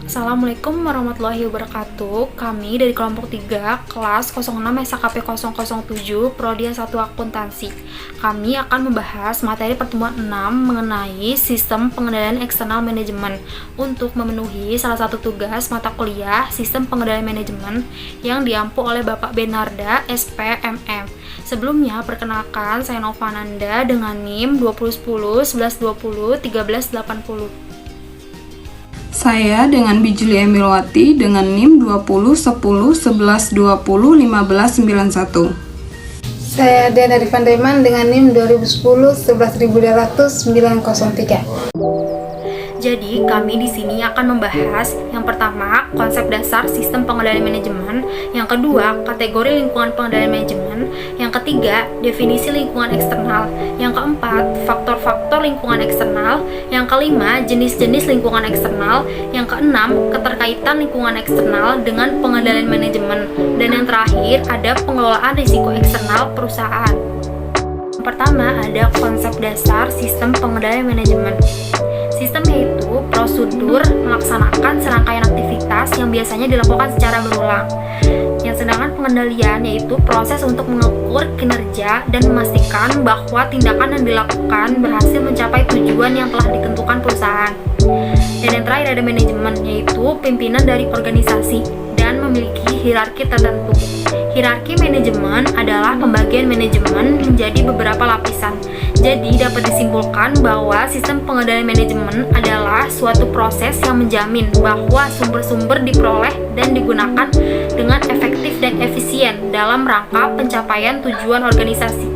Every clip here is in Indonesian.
Assalamualaikum warahmatullahi wabarakatuh. Kami dari kelompok 3 kelas 06 SKP 007 Prodi S1 Akuntansi. Kami akan membahas materi pertemuan 6 mengenai sistem pengendalian eksternal manajemen untuk memenuhi salah satu tugas mata kuliah sistem pengendalian manajemen yang diampu oleh Bapak Benarda SPMM. Sebelumnya, perkenalkan saya Nova Nanda dengan NIM 2010 1120 1380. Saya dengan Bijuli Emilwati dengan NIM 20 10 11 20 15 91. Saya Diana Rifandaiman dengan NIM 2010 11200 903. Jadi, kami di sini akan membahas yang pertama, konsep dasar sistem pengendalian manajemen, yang kedua, kategori lingkungan pengendalian manajemen, yang ketiga, definisi lingkungan eksternal, yang keempat, faktor-faktor lingkungan eksternal, yang kelima, jenis-jenis lingkungan eksternal, yang keenam, keterkaitan lingkungan eksternal dengan pengendalian manajemen, dan yang terakhir, ada pengelolaan risiko eksternal perusahaan. Yang pertama, ada konsep dasar sistem pengendalian manajemen. Sistem yaitu prosedur melaksanakan serangkaian aktivitas yang biasanya dilakukan secara berulang. Yang sedangkan pengendalian yaitu proses untuk mengukur kinerja dan memastikan bahwa tindakan yang dilakukan berhasil mencapai tujuan yang telah ditentukan perusahaan. Dan yang terakhir ada manajemen, yaitu pimpinan dari organisasi dan memiliki hierarki tertentu. Hierarki manajemen adalah pembagian manajemen menjadi beberapa lapisan. Jadi dapat disimpulkan bahwa sistem pengendalian manajemen adalah suatu proses yang menjamin bahwa sumber-sumber diperoleh dan digunakan dengan efektif dan efisien dalam rangka pencapaian tujuan organisasi.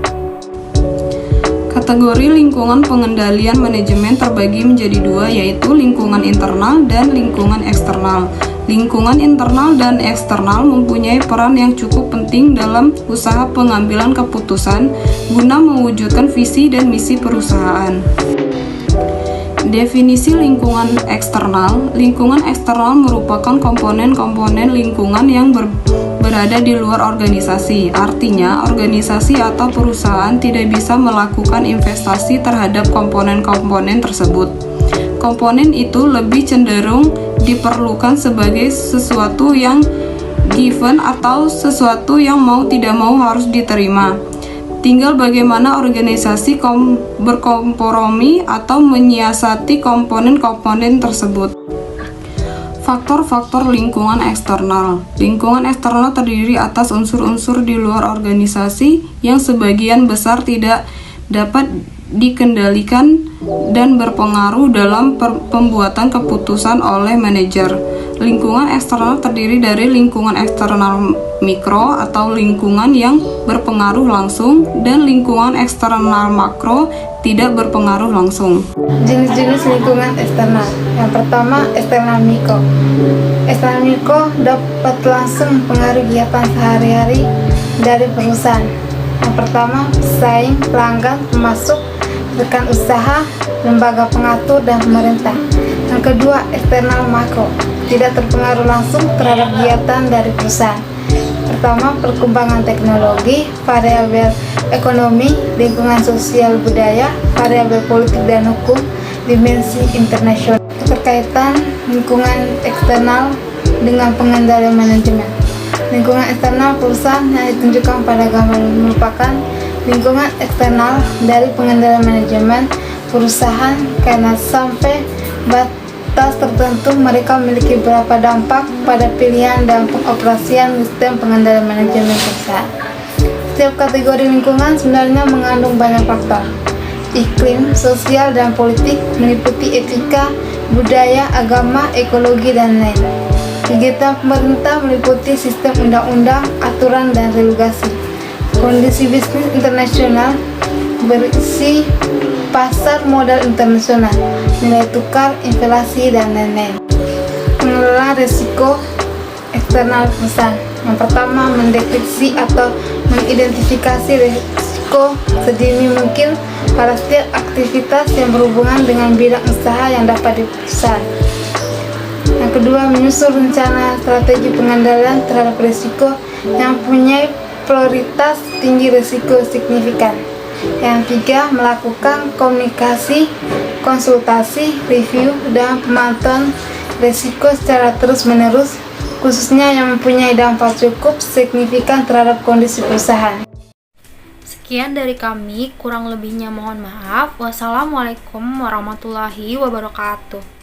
Kategori lingkungan pengendalian manajemen terbagi menjadi dua, yaitu lingkungan internal dan lingkungan eksternal. Lingkungan internal dan eksternal mempunyai peran yang cukup penting dalam usaha pengambilan keputusan guna mewujudkan visi dan misi perusahaan. Definisi lingkungan eksternal. Lingkungan eksternal merupakan komponen-komponen lingkungan yang berada di luar organisasi. Artinya, organisasi atau perusahaan tidak bisa melakukan investasi terhadap komponen-komponen tersebut. Komponen itu lebih cenderung diperlukan sebagai sesuatu yang given atau sesuatu yang mau tidak mau harus diterima. Tinggal bagaimana organisasi berkompromi atau menyiasati komponen-komponen tersebut. Faktor-faktor lingkungan eksternal. Lingkungan eksternal terdiri atas unsur-unsur di luar organisasi yang sebagian besar tidak dapat dikendalikan dan berpengaruh dalam pembuatan keputusan oleh manajer. Lingkungan eksternal terdiri dari lingkungan eksternal mikro atau lingkungan yang berpengaruh langsung dan lingkungan eksternal makro tidak berpengaruh langsung. Jenis-jenis lingkungan eksternal. Yang pertama, eksternal mikro. Eksternal mikro dapat langsung mempengaruhi kegiatan sehari-hari dari perusahaan. Yang pertama, pesaing, pelanggan, pemasok, rekan usaha, lembaga pengatur, dan pemerintah. Yang kedua, eksternal makro, tidak terpengaruh langsung terhadap kegiatan dari perusahaan. Pertama, perkembangan teknologi, variabel ekonomi, lingkungan sosial budaya, variabel politik dan hukum, dimensi internasional. Keterkaitan lingkungan eksternal dengan pengendalian manajemen. Lingkungan eksternal perusahaan yang ditunjukkan pada gambar merupakan lingkungan eksternal dari pengendalian manajemen perusahaan karena sampai batas tertentu mereka memiliki beberapa dampak pada pilihan dan pengoperasian sistem pengendalian manajemen perusahaan. Setiap kategori lingkungan sebenarnya mengandung banyak faktor. Iklim, sosial, dan politik meliputi etika, budaya, agama, ekologi, dan lain. Kegiatan pemerintah meliputi sistem undang-undang, aturan, dan regulasi. Kondisi bisnis internasional berisi pasar modal internasional, nilai tukar, inflasi, dan lain-lain. Pengelolaan risiko eksternal perusahaan. Yang pertama, mendeteksi atau mengidentifikasi risiko sedini mungkin pada setiap aktivitas yang berhubungan dengan bidang usaha yang dapat diperusahaan. Yang kedua, menyusun rencana strategi pengendalian terhadap risiko yang punya prioritas tinggi risiko signifikan. Yang tiga, melakukan komunikasi, konsultasi, review, dan pemantauan resiko secara terus-menerus, khususnya yang mempunyai dampak cukup signifikan terhadap kondisi perusahaan. Sekian dari kami, kurang lebihnya mohon maaf. Wassalamualaikum warahmatullahi wabarakatuh.